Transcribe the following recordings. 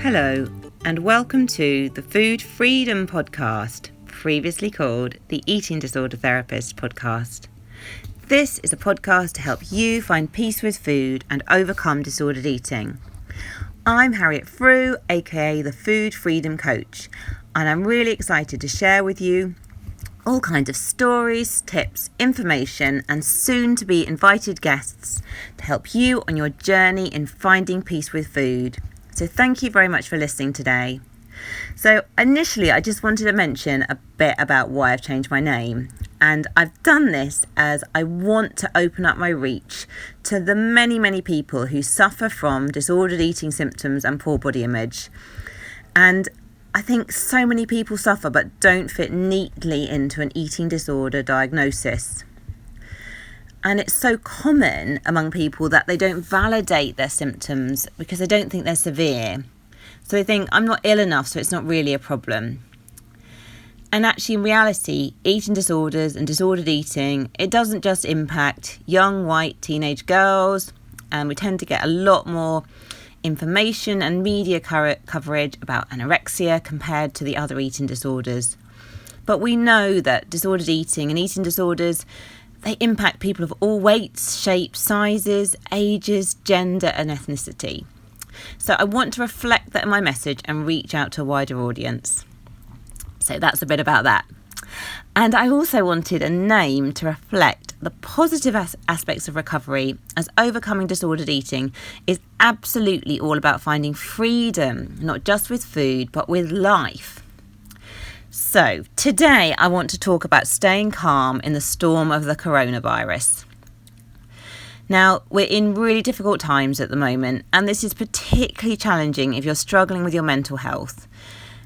Hello, and welcome to the Food Freedom Podcast, previously called the Eating Disorder Therapist Podcast. This is a podcast to help you find peace with food and overcome disordered eating. I'm Harriet Frew, aka the Food Freedom Coach, and I'm really excited to share with you all kinds of stories, tips, information, and soon to be invited guests to help you on your journey in finding peace with food. So thank you very much for listening today. So initially, I just wanted to mention a bit about why I've changed my name. And I've done this as I want to open up my reach to the many people who suffer from disordered eating symptoms and poor body image. And I think so many people suffer but don't fit neatly into an eating disorder diagnosis. And it's so common among people that they don't validate their symptoms because they don't think they're severe. So they think, I'm not ill enough, so it's not really a problem. And actually, in reality, eating disorders and disordered eating, it doesn't just impact young white teenage girls. And we tend to get a lot more information and media coverage about anorexia compared to the other eating disorders. But we know that disordered eating and eating disorders, they impact people of all weights, shapes, sizes, ages, gender and ethnicity. So I want to reflect that in my message and reach out to a wider audience. So that's a bit about that. And I also wanted a name to reflect the positive aspects of recovery, as overcoming disordered eating is absolutely all about finding freedom, not just with food, but with life. So today I want to talk about staying calm in the storm of the coronavirus. Now, we're in really difficult times at the moment, and this is particularly challenging if you're struggling with your mental health.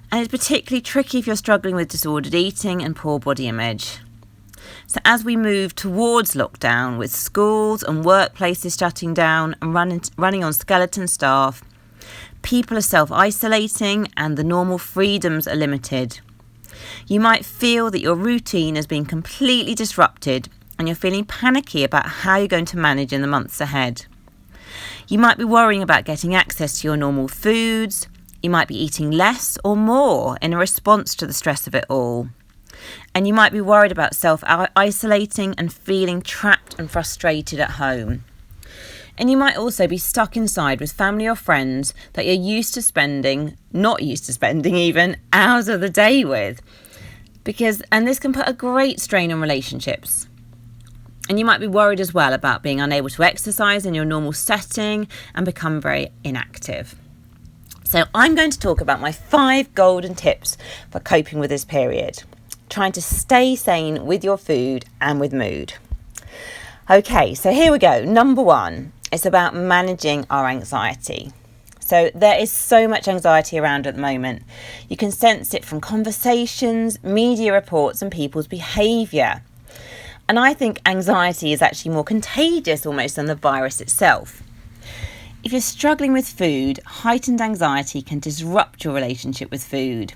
And it's particularly tricky if you're struggling with disordered eating and poor body image. So as we move towards lockdown, with schools and workplaces shutting down and running on skeleton staff, people are self-isolating and the normal freedoms are limited. You might feel that your routine has been completely disrupted and you're feeling panicky about how you're going to manage in the months ahead. You might be worrying about getting access to your normal foods. You might be eating less or more in a response to the stress of it all. And you might be worried about self-isolating and feeling trapped and frustrated at home. And you might also be stuck inside with family or friends that you're not used to spending even, hours of the day with. And this can put a great strain on relationships. And you might be worried as well about being unable to exercise in your normal setting and become very inactive. So I'm going to talk about my 5 golden tips for coping with this period, trying to stay sane with your food and with mood. Okay, so here we go. Number 1, it's about managing our anxiety. So there is so much anxiety around at the moment. You can sense it from conversations, media reports and people's behaviour. And I think anxiety is actually more contagious almost than the virus itself. If you're struggling with food, heightened anxiety can disrupt your relationship with food.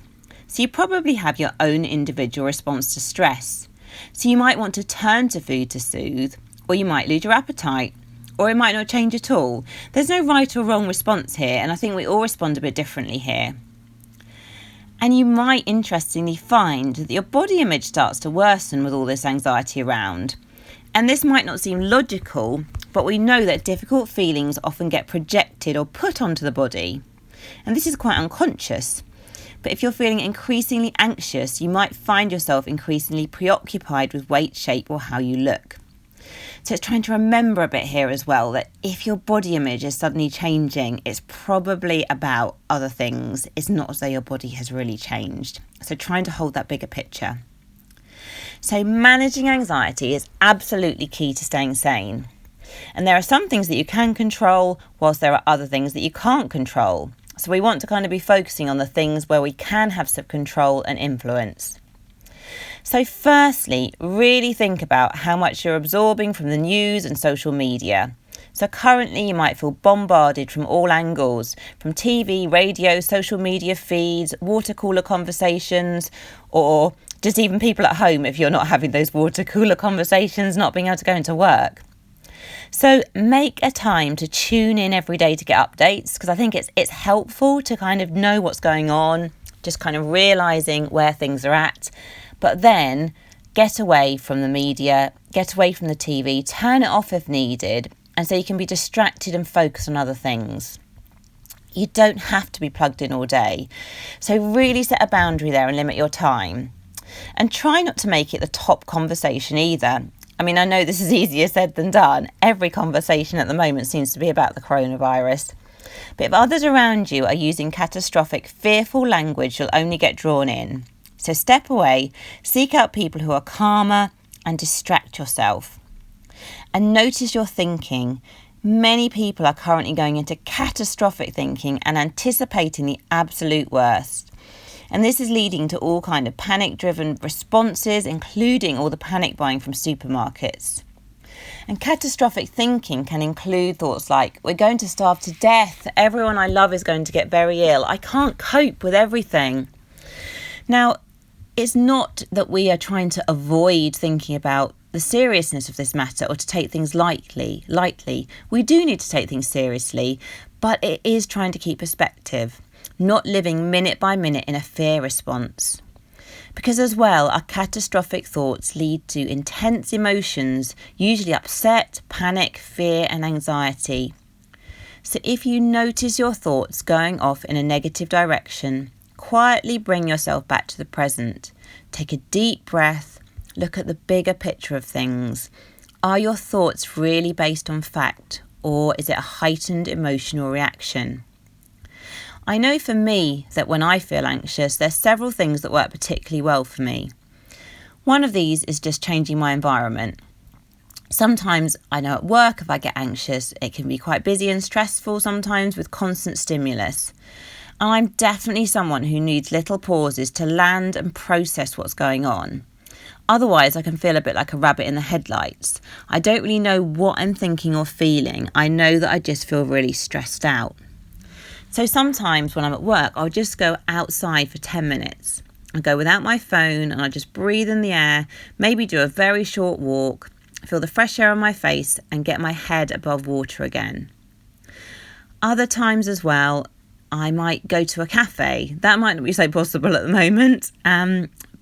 So you probably have your own individual response to stress. So you might want to turn to food to soothe, or you might lose your appetite, or it might not change at all. There's no right or wrong response here, and I think we all respond a bit differently here. And you might interestingly find that your body image starts to worsen with all this anxiety around. And this might not seem logical, but we know that difficult feelings often get projected or put onto the body. And this is quite unconscious. But if you're feeling increasingly anxious, you might find yourself increasingly preoccupied with weight, shape, or how you look. So it's trying to remember a bit here as well that if your body image is suddenly changing, it's probably about other things. It's not as though your body has really changed. So trying to hold that bigger picture. So managing anxiety is absolutely key to staying sane. And there are some things that you can control, whilst there are other things that you can't control. So we want to kind of be focusing on the things where we can have some control and influence. So firstly, really think about how much you're absorbing from the news and social media. So currently you might feel bombarded from all angles, from TV, radio, social media feeds, water cooler conversations, or just even people at home if you're not having those water cooler conversations, not being able to go into work. So make a time to tune in every day to get updates, because I think it's helpful to kind of know what's going on, just kind of realising where things are at. But then get away from the media, get away from the TV, turn it off if needed, and so you can be distracted and focus on other things. You don't have to be plugged in all day. So really set a boundary there and limit your time. And try not to make it the top conversation either. I mean, I know this is easier said than done. Every conversation at the moment seems to be about the coronavirus. But if others around you are using catastrophic, fearful language, you'll only get drawn in. So step away, seek out people who are calmer, and distract yourself. And notice your thinking. Many people are currently going into catastrophic thinking and anticipating the absolute worst. And this is leading to all kind of panic-driven responses, including all the panic buying from supermarkets. And catastrophic thinking can include thoughts like, we're going to starve to death, everyone I love is going to get very ill, I can't cope with everything. Now, it's not that we are trying to avoid thinking about the seriousness of this matter or to take things lightly. We do need to take things seriously, but it is trying to keep perspective, not living minute by minute in a fear response. Because as well, our catastrophic thoughts lead to intense emotions, usually upset, panic, fear and anxiety. So if you notice your thoughts going off in a negative direction, quietly bring yourself back to the present. Take a deep breath, look at the bigger picture of things. Are your thoughts really based on fact, or is it a heightened emotional reaction? I know for me that when I feel anxious, there's several things that work particularly well for me. One of these is just changing my environment. Sometimes I know at work if I get anxious, it can be quite busy and stressful sometimes with constant stimulus. And I'm definitely someone who needs little pauses to land and process what's going on. Otherwise, I can feel a bit like a rabbit in the headlights. I don't really know what I'm thinking or feeling. I know that I just feel really stressed out. So sometimes when I'm at work, I'll just go outside for 10 minutes. I'll go without my phone and I'll just breathe in the air, maybe do a very short walk, feel the fresh air on my face and get my head above water again. Other times as well, I might go to a cafe. That might not be so possible at the moment.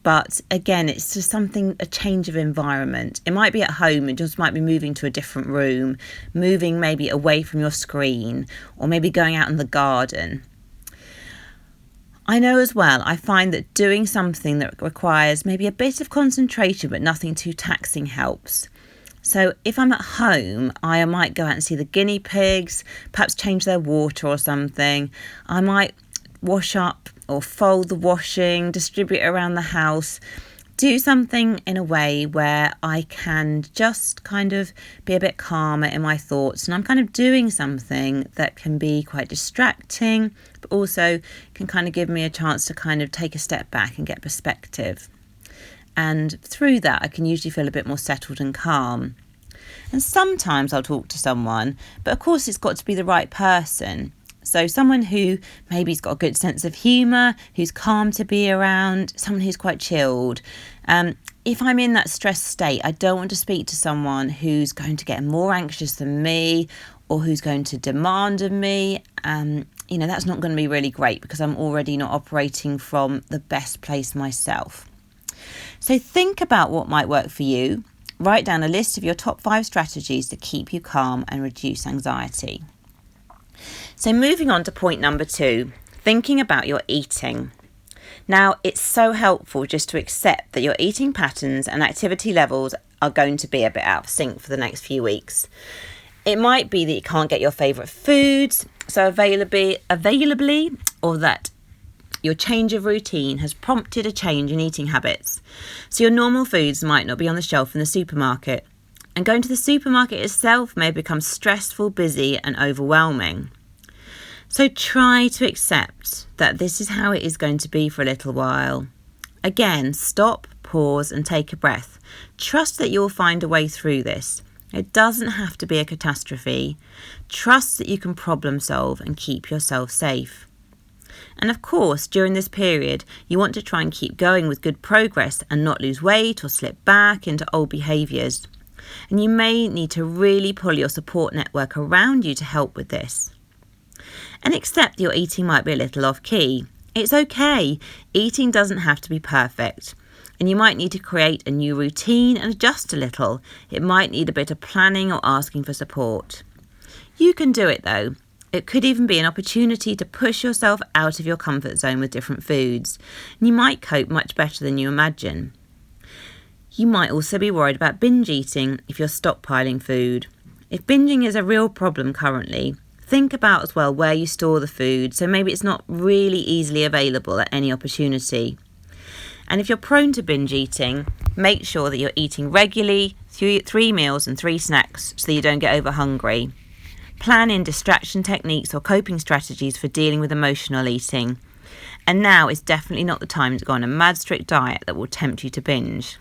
But again, it's just a change of environment. It might be at home, it just might be moving to a different room, moving maybe away from your screen, or maybe going out in the garden. I know as well, I find that doing something that requires maybe a bit of concentration, but nothing too taxing helps. So if I'm at home, I might go out and see the guinea pigs, perhaps change their water or something. I might wash up or fold the washing, distribute it around the house, do something in a way where I can just kind of be a bit calmer in my thoughts. And I'm kind of doing something that can be quite distracting, but also can kind of give me a chance to kind of take a step back and get perspective. And through that, I can usually feel a bit more settled and calm. And sometimes I'll talk to someone, but of course it's got to be the right person. So someone who maybe's got a good sense of humour, who's calm to be around, someone who's quite chilled. If I'm in that stressed state, I don't want to speak to someone who's going to get more anxious than me or who's going to demand of me. That's not going to be really great because I'm already not operating from the best place myself. So think about what might work for you. Write down a list of your top 5 strategies to keep you calm and reduce anxiety. So moving on to point number 2, thinking about your eating. Now, it's so helpful just to accept that your eating patterns and activity levels are going to be a bit out of sync for the next few weeks. It might be that you can't get your favourite foods so availably, or that your change of routine has prompted a change in eating habits. So your normal foods might not be on the shelf in the supermarket. And going to the supermarket itself may become stressful, busy and overwhelming. So try to accept that this is how it is going to be for a little while. Again, stop, pause and take a breath. Trust that you'll find a way through this. It doesn't have to be a catastrophe. Trust that you can problem solve and keep yourself safe. And of course, during this period, you want to try and keep going with good progress and not lose weight or slip back into old behaviours. And you may need to really pull your support network around you to help with this. And accept your eating might be a little off key. It's okay. Eating doesn't have to be perfect. And you might need to create a new routine and adjust a little. It might need a bit of planning or asking for support. You can do it though. It could even be an opportunity to push yourself out of your comfort zone with different foods. And you might cope much better than you imagine. You might also be worried about binge eating if you're stockpiling food. If binging is a real problem currently, think about as well where you store the food, so maybe it's not really easily available at any opportunity. And if you're prone to binge eating, make sure that you're eating regularly, 3 meals and 3 snacks so that you don't get over hungry. Plan in distraction techniques or coping strategies for dealing with emotional eating. And now is definitely not the time to go on a mad strict diet that will tempt you to binge.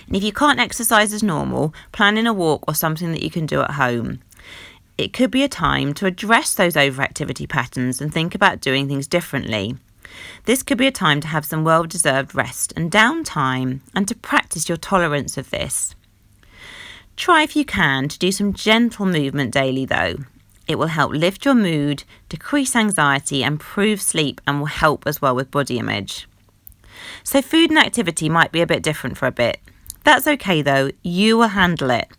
And if you can't exercise as normal, plan in a walk or something that you can do at home. It could be a time to address those overactivity patterns and think about doing things differently. This could be a time to have some well-deserved rest and downtime and to practice your tolerance of this. Try if you can to do some gentle movement daily though. It will help lift your mood, decrease anxiety, improve sleep, and will help as well with body image. So food and activity might be a bit different for a bit. That's okay though, you will handle it.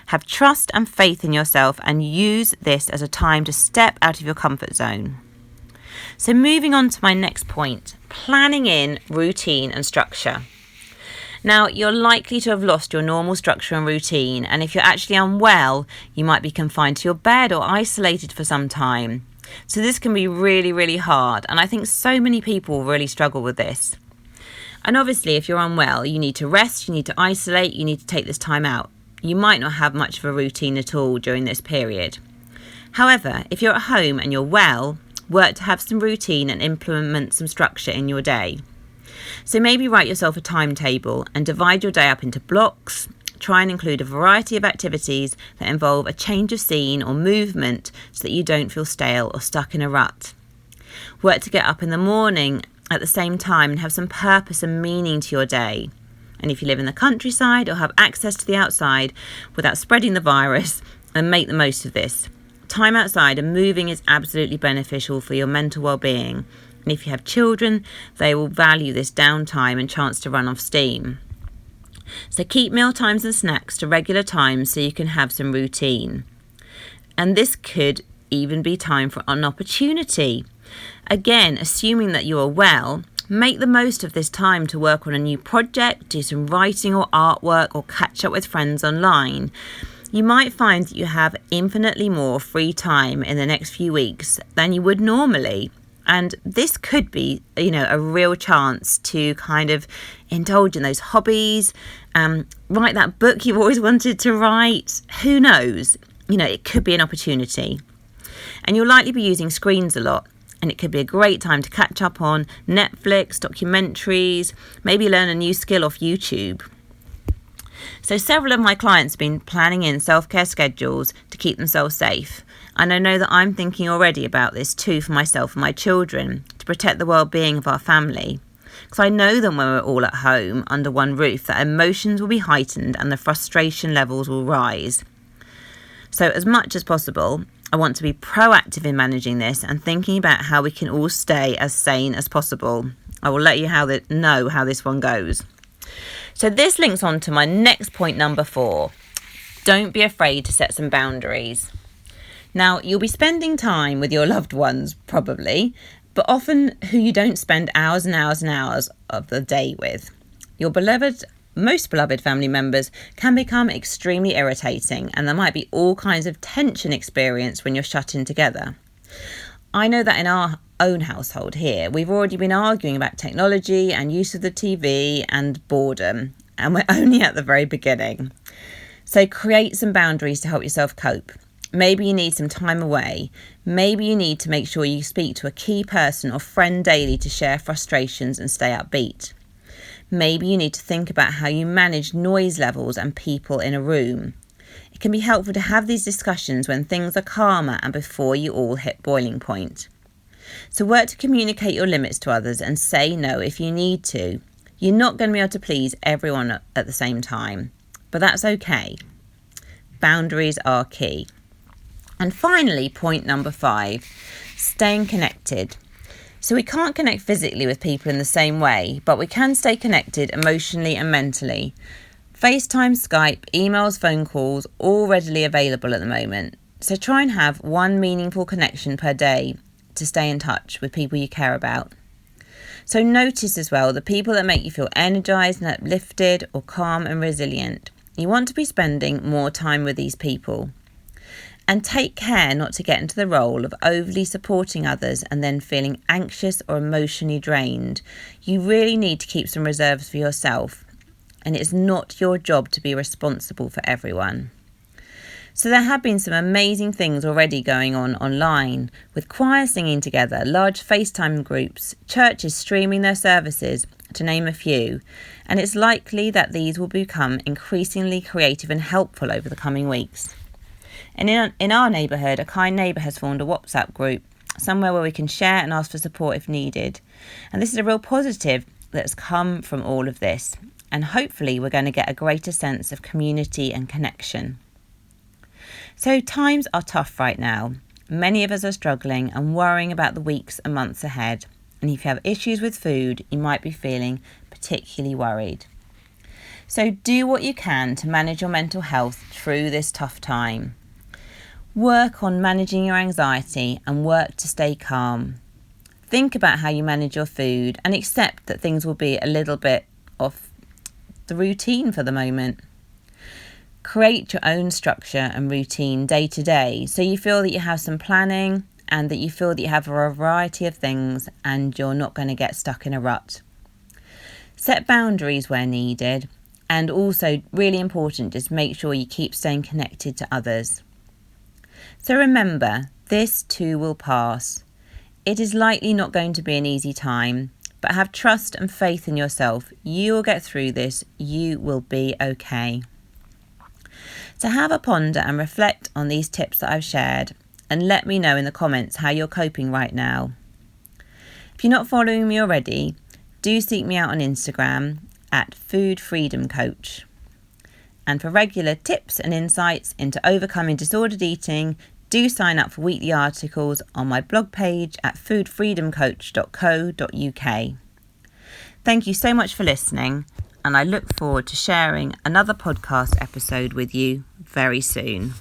Have trust and faith in yourself and use this as a time to step out of your comfort zone. So moving on to my next point, planning in routine and structure. Now, you're likely to have lost your normal structure and routine, and if you're actually unwell, you might be confined to your bed or isolated for some time. So this can be really, really hard, and I think so many people really struggle with this. And obviously, if you're unwell, you need to rest, you need to isolate, you need to take this time out. You might not have much of a routine at all during this period. However, if you're at home and you're well, work to have some routine and implement some structure in your day. So maybe write yourself a timetable and divide your day up into blocks. Try and include a variety of activities that involve a change of scene or movement so that you don't feel stale or stuck in a rut. Work to get up in the morning at the same time and have some purpose and meaning to your day. And if you live in the countryside or have access to the outside without spreading the virus, then make the most of this. Time outside and moving is absolutely beneficial for your mental well-being. And if you have children, they will value this downtime and chance to run off steam. So keep meal times and snacks to regular times so you can have some routine. And this could even be time for an opportunity. Again, assuming that you are well, make the most of this time to work on a new project, do some writing or artwork, or catch up with friends online. You might find that you have infinitely more free time in the next few weeks than you would normally. And this could be, a real chance to kind of indulge in those hobbies, write that book you've always wanted to write. Who knows? It could be an opportunity. And you'll likely be using screens a lot. And it could be a great time to catch up on Netflix, documentaries, maybe learn a new skill off YouTube. So several of my clients have been planning in self-care schedules to keep themselves safe. And I know that I'm thinking already about this too for myself and my children to protect the well-being of our family. Because I know that when we're all at home under one roof, that emotions will be heightened and the frustration levels will rise. So as much as possible, I want to be proactive in managing this and thinking about how we can all stay as sane as possible. I will let you know how this one goes. So this links on to my next point, number 4. Don't be afraid to set some boundaries. Now, you'll be spending time with your loved ones, probably, but often who you don't spend hours and hours and hours of the day with. Your most beloved family members can become extremely irritating, and there might be all kinds of tension experienced when you're shut in together. I know that in our own household here, we've already been arguing about technology and use of the TV and boredom, and we're only at the very beginning. So create some boundaries to help yourself cope. Maybe you need some time away. Maybe you need to make sure you speak to a key person or friend daily to share frustrations and stay upbeat. Maybe you need to think about how you manage noise levels and people in a room. It can be helpful to have these discussions when things are calmer and before you all hit boiling point. So work to communicate your limits to others and say no if you need to. You're not going to be able to please everyone at the same time. but that's okay. Boundaries are key. And finally, point number 5, staying connected. So we can't connect physically with people in the same way, but we can stay connected emotionally and mentally. FaceTime, Skype, emails, phone calls, all readily available at the moment. So try and have one meaningful connection per day to stay in touch with people you care about. So notice as well the people that make you feel energised and uplifted or calm and resilient. You want to be spending more time with these people. And take care not to get into the role of overly supporting others and then feeling anxious or emotionally drained. You really need to keep some reserves for yourself, and it's not your job to be responsible for everyone. So there have been some amazing things already going on online, with choirs singing together, large FaceTime groups, churches streaming their services, to name a few, and it's likely that these will become increasingly creative and helpful over the coming weeks. And in our neighbourhood, A Kind Neighbour has formed a WhatsApp group, somewhere where we can share and ask for support if needed. And this is a real positive that's come from all of this. And hopefully we're going to get a greater sense of community and connection. So times are tough right now. Many of us are struggling and worrying about the weeks and months ahead. And if you have issues with food, you might be feeling particularly worried. So do what you can to manage your mental health through this tough time. Work on managing your anxiety and work to stay calm. Think about how you manage your food and accept that things will be a little bit off the routine for the moment. Create your own structure and routine day to day so you feel that you have some planning and that you feel that you have a variety of things and you're not going to get stuck in a rut. Set boundaries where needed, and also really important, just make sure you keep staying connected to others. So remember, this too will pass. It is likely not going to be an easy time, but have trust and faith in yourself. You will get through this. You will be okay. So have a ponder and reflect on these tips that I've shared, and let me know in the comments how you're coping right now. If you're not following me already, do seek me out on Instagram at Food Freedom Coach. And for regular tips and insights into overcoming disordered eating, do sign up for weekly articles on my blog page at foodfreedomcoach.co.uk. Thank you so much for listening, and I look forward to sharing another podcast episode with you very soon.